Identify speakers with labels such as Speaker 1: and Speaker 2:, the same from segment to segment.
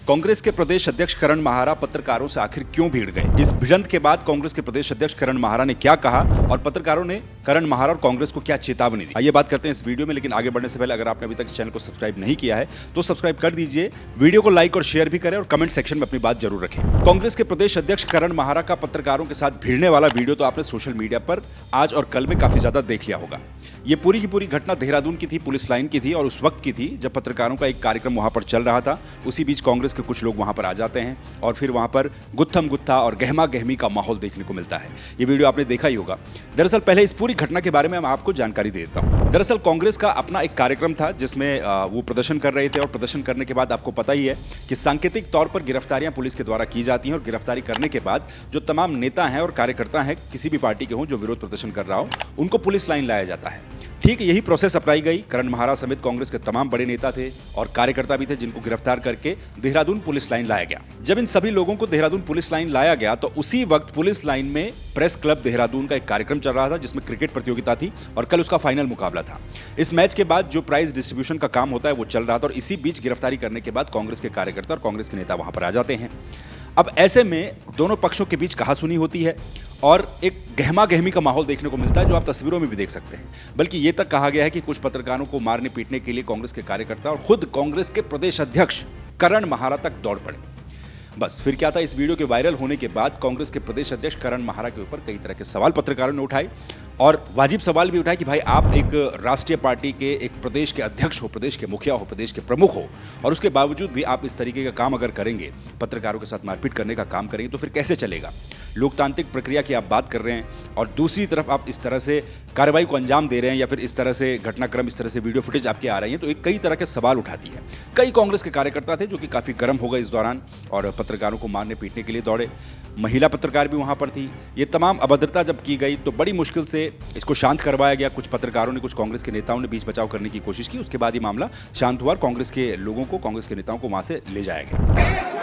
Speaker 1: कांग्रेस के प्रदेश अध्यक्ष करण महारा पत्रकारों से आखिर क्यों भिड़ गए? इस भिड़ंत के बाद कांग्रेस के प्रदेश अध्यक्ष करण महारा ने क्या कहा और पत्रकारों ने करण महारा और कांग्रेस को क्या चेतावनी दी? आइए बात करते हैं इस वीडियो में, लेकिन आगे बढ़ने से पहले अगर आपने अभी तक इस चैनल को सब्सक्राइब नहीं किया है तो सब्सक्राइब कर दीजिए, वीडियो को लाइक और शेयर भी करें और कमेंट सेक्शन में अपनी बात जरूर रखें। कांग्रेस के प्रदेश अध्यक्ष करण महारा का पत्रकारों के साथ भिड़ने वाला वीडियो तो आपने सोशल मीडिया पर आज और कल में काफी ज्यादा देख लिया होगा। ये पूरी की पूरी घटना देहरादून की थी, पुलिस लाइन की थी और उस वक्त की थी जब पत्रकारों का एक कार्यक्रम वहां पर चल रहा था। उसी बीच कांग्रेस के कुछ लोग वहां पर आ जाते हैं और फिर वहां पर गुत्थम गुत्था और गहमा गहमी का माहौल देखने को मिलता है। ये वीडियो आपने देखा ही होगा। दरअसल पहले इस पूरी घटना के बारे में मैं आपको जानकारी दे देता हूं। दरअसल कांग्रेस का अपना एक कार्यक्रम था जिसमें वो प्रदर्शन कर रहे थे और प्रदर्शन करने के बाद आपको पता ही है कि सांकेतिक तौर पर गिरफ्तारियां पुलिस के द्वारा की जाती हैं और गिरफ्तारी करने के बाद जो तमाम नेता हैं और कार्यकर्ता हैं किसी भी पार्टी के हों जो विरोध प्रदर्शन कर रहा हो उनको पुलिस लाइन लाया जाता है। ठीक यही प्रोसेस अपनाई गई। करण महारा समेत कांग्रेस के तमाम बड़े नेता थे और कार्यकर्ता भी थे जिनको गिरफ्तार करके देहरादून पुलिस लाइन लाया गया। जब इन सभी लोगों को देहरादून पुलिस लाइन लाया गया तो उसी वक्त पुलिस लाइन में प्रेस क्लब देहरादून का एक कार्यक्रम चल रहा था जिसमें क्रिकेट प्रतियोगिता थी और कल उसका फाइनल मुकाबला था। इस मैच के बाद जो प्राइज डिस्ट्रीब्यूशन का काम होता है वो चल रहा था और इसी बीच गिरफ्तारी करने के बाद कांग्रेस के कार्यकर्ता और कांग्रेस के नेता वहां पर आ जाते हैं। अब ऐसे में दोनों पक्षों के बीच कहासुनी होती है और एक गहमा गहमी का माहौल देखने को मिलता है जो आप तस्वीरों में भी देख सकते हैं। बल्कि ये तक कहा गया है कि कुछ पत्रकारों को मारने पीटने के लिए कांग्रेस के कार्यकर्ता और खुद कांग्रेस के प्रदेश अध्यक्ष करण महारा तक दौड़ पड़े। बस फिर क्या था, इस वीडियो के वायरल होने के बाद कांग्रेस के प्रदेश अध्यक्ष करण महारा के ऊपर कई तरह के सवाल पत्रकारों ने उठाए और वाजिब सवाल भी उठाए कि भाई आप एक राष्ट्रीय पार्टी के एक प्रदेश के अध्यक्ष हो, प्रदेश के मुखिया हो, प्रदेश के प्रमुख हो और उसके बावजूद भी आप इस तरीके का काम अगर करेंगे, पत्रकारों के साथ मारपीट करने का काम करेंगे तो फिर कैसे चलेगा? लोकतांत्रिक प्रक्रिया की आप बात कर रहे हैं और दूसरी तरफ आप इस तरह से कार्रवाई को अंजाम दे रहे हैं या फिर इस तरह से घटनाक्रम, इस तरह से वीडियो फुटेज आपके आ रही है तो एक कई तरह के सवाल उठाती है। कई कांग्रेस के कार्यकर्ता थे जो कि काफ़ी गर्म हो गए इस दौरान और पत्रकारों को मारने पीटने के लिए दौड़े। महिला पत्रकार भी वहां पर थी। ये तमाम अभद्रता जब की गई तो बड़ी मुश्किल से इसको शांत करवाया गया। कुछ पत्रकारों ने, कुछ कांग्रेस के नेताओं ने बीच बचाव करने की कोशिश की। उसके बाद ये मामला शांत हुआ और कांग्रेस के लोगों को, कांग्रेस के नेताओं को वहां से ले जाया गया।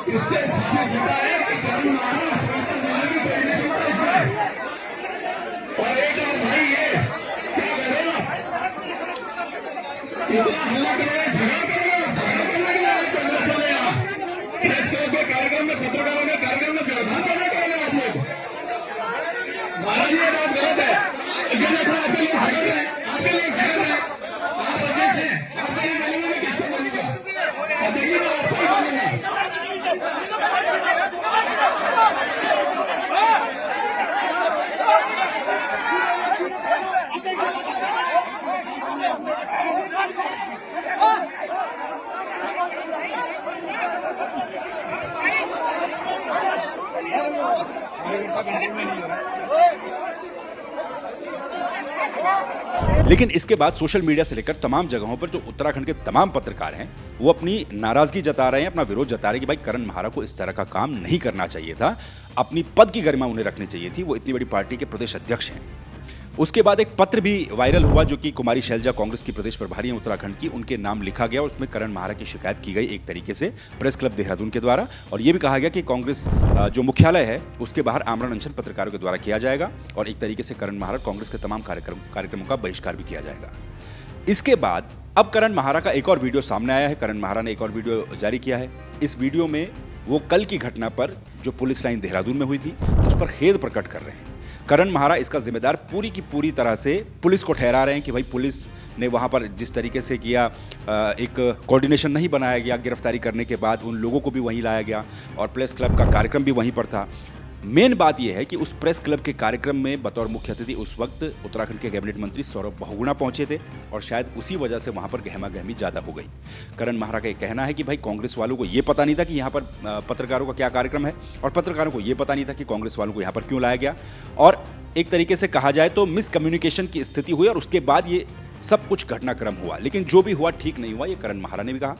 Speaker 2: इससे साबित होता है कि करण महारा स्वतंत्र न्याय की पहले से बड़ा है। और एक और भाई ये क्या करेगा, इतना हल्ला करेगा, झगड़ा करने के लिए आज करना चलेगा। प्रेस क्लब के कार्यक्रम में, पत्रकारों के कार्यक्रम में व्यवधान करना करेगा आप लोग। महाराज ये बात गलत है। ये देखो आपके लोग झगड़ रहे हैं, आपके लोग झगड़ रहे हैं, आप अध्यक्ष हैं, आपका ये मालूम है किसको बोलूंगा, और देखिए मैं आपको ही बोलूंगा।
Speaker 1: लेकिन इसके बाद सोशल मीडिया से लेकर तमाम जगहों पर जो उत्तराखंड के तमाम पत्रकार हैं वो अपनी नाराजगी जता रहे हैं, अपना विरोध जता रहे हैं कि भाई करण महारा को इस तरह का काम नहीं करना चाहिए था, अपनी पद की गरिमा उन्हें रखनी चाहिए थी, वो इतनी बड़ी पार्टी के प्रदेश अध्यक्ष हैं। उसके बाद एक पत्र भी वायरल हुआ जो कि कुमारी शैलजा, कांग्रेस की प्रदेश प्रभारी हैं उत्तराखंड की, उनके नाम लिखा गया। उसमें करण महारा की शिकायत की गई एक तरीके से प्रेस क्लब देहरादून के द्वारा और ये भी कहा गया कि कांग्रेस जो मुख्यालय है उसके बाहर आमरण अनशन पत्रकारों के द्वारा किया जाएगा और एक तरीके से करण महारा, कांग्रेस के तमाम कार्यक्रमों का बहिष्कार भी किया जाएगा। इसके बाद अब करण महारा का एक और वीडियो सामने आया है। करण महारा ने एक और वीडियो जारी किया है। इस वीडियो में वो कल की घटना पर जो पुलिस लाइन देहरादून में हुई थी उस पर खेद प्रकट कर रहे हैं। करण महारा इसका जिम्मेदार पूरी की पूरी तरह से पुलिस को ठहरा रहे हैं कि भाई पुलिस ने वहां पर जिस तरीके से किया, एक कोऑर्डिनेशन नहीं बनाया गया, गिरफ्तारी करने के बाद उन लोगों को भी वहीं लाया गया और प्रेस क्लब का कार्यक्रम भी वहीं पर था। मेन बात यह है कि उस प्रेस क्लब के कार्यक्रम में बतौर मुख्य अतिथि उस वक्त उत्तराखंड के कैबिनेट मंत्री सौरभ बहुगुणा पहुंचे थे और शायद उसी वजह से वहां पर गहमा गहमी ज़्यादा हो गई। करण महारा का ये कहना है कि भाई कांग्रेस वालों को ये पता नहीं था कि यहाँ पर पत्रकारों का क्या कार्यक्रम है और पत्रकारों को ये पता नहीं था कि कांग्रेस वालों को यहाँ पर क्यों लाया गया और एक तरीके से कहा जाए तो मिसकम्युनिकेशन की स्थिति हुई और उसके बाद ये सब कुछ घटनाक्रम हुआ। लेकिन जो भी हुआ ठीक नहीं हुआ, ये करण महारा ने भी कहा,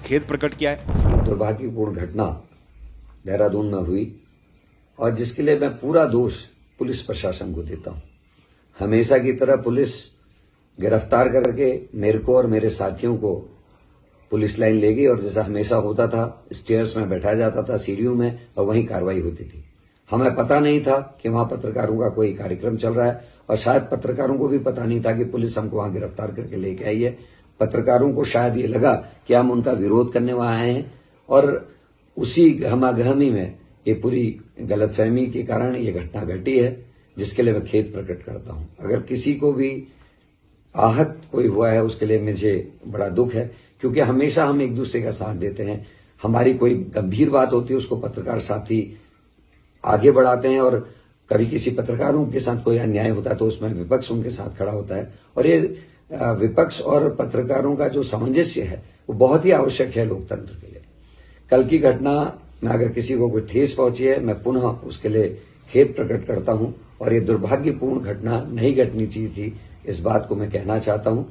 Speaker 1: खेद प्रकट किया है।
Speaker 3: दुर्भाग्यपूर्ण घटना देहरादून में हुई और जिसके लिए मैं पूरा दोष पुलिस प्रशासन को देता हूं। हमेशा की तरह पुलिस गिरफ्तार करके मेरे को और मेरे साथियों को पुलिस लाइन ले गई और जैसा हमेशा होता था स्टेयर्स में बैठाया जाता था सीढ़ियों में और वहीं कार्रवाई होती थी। हमें पता नहीं था कि वहां पत्रकारों का कोई कार्यक्रम चल रहा है और शायद पत्रकारों को भी पता नहीं था कि पुलिस हमको वहां गिरफ्तार करके लेके आई है। पत्रकारों को शायद ये लगा कि हम उनका विरोध करने वहां आए हैं और उसी गहमागहमी में ये पूरी गलतफहमी के कारण ये घटना घटी है, जिसके लिए मैं खेद प्रकट करता हूं। अगर किसी को भी आहत कोई हुआ है उसके लिए मुझे बड़ा दुख है, क्योंकि हमेशा हम एक दूसरे का साथ देते हैं। हमारी कोई गंभीर बात होती है उसको पत्रकार साथी आगे बढ़ाते हैं और कभी किसी पत्रकारों के साथ कोई अन्याय होता है तो उसमें विपक्ष उनके साथ खड़ा होता है। और ये विपक्ष और पत्रकारों का जो सामंजस्य है वो बहुत ही आवश्यक है लोकतंत्र के लिए। कल की घटना में अगर किसी को कोई ठेस पहुंची है मैं पुनः उसके लिए खेद प्रकट करता हूं और ये दुर्भाग्यपूर्ण घटना नहीं घटनी चाहिए थी, इस बात को मैं कहना चाहता हूं।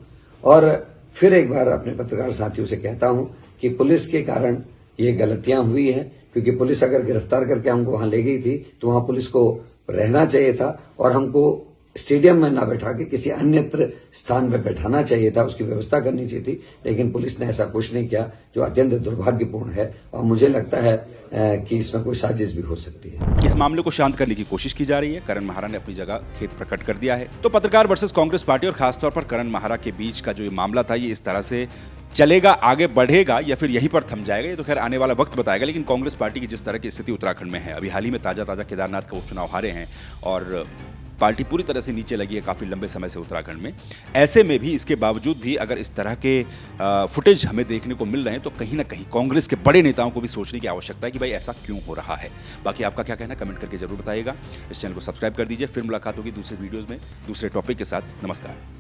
Speaker 3: और फिर एक बार अपने पत्रकार साथियों से कहता हूं कि पुलिस के कारण ये गलतियां हुई हैं, क्योंकि पुलिस अगर गिरफ्तार करके हमको वहां ले गई थी तो वहां पुलिस को रहना चाहिए था और हमको स्टेडियम में ना बैठा के किसी अन्यत्र स्थान पर बैठाना चाहिए था, उसकी व्यवस्था करनी चाहिए थी। लेकिन पुलिस ने ऐसा कुछ नहीं किया, जो अत्यंत दुर्भाग्यपूर्ण है और मुझे लगता है कि इसमें कोई साजिश भी हो सकती है।
Speaker 1: इस मामले को शांत करने की कोशिश की जा रही है। करण महारा ने अपनी जगह खेद प्रकट कर दिया है। तो पत्रकार वर्सेस कांग्रेस पार्टी और खासतौर पर करण महारा के बीच का जो ये मामला था, ये इस तरह से चलेगा, आगे बढ़ेगा या फिर यहीं पर थम जाएगा, ये तो खैर आने वाला वक्त बताएगा। लेकिन कांग्रेस पार्टी की जिस तरह की स्थिति उत्तराखंड में है, अभी हाल ही में ताजा केदारनाथ का उपचुनाव हारे हैं और पार्टी पूरी तरह से नीचे लगी है काफ़ी लंबे समय से उत्तराखंड में। ऐसे में भी, इसके बावजूद भी अगर इस तरह के फुटेज हमें देखने को मिल रहे हैं तो कहीं ना कहीं कांग्रेस के बड़े नेताओं को भी सोचने की आवश्यकता है कि भाई ऐसा क्यों हो रहा है। बाकी आपका क्या कहना, कमेंट करके जरूर बताइएगा। इस चैनल को सब्सक्राइब कर दीजिए। फिर मुलाकात होगी दूसरे वीडियोज़ में दूसरे टॉपिक के साथ। नमस्कार।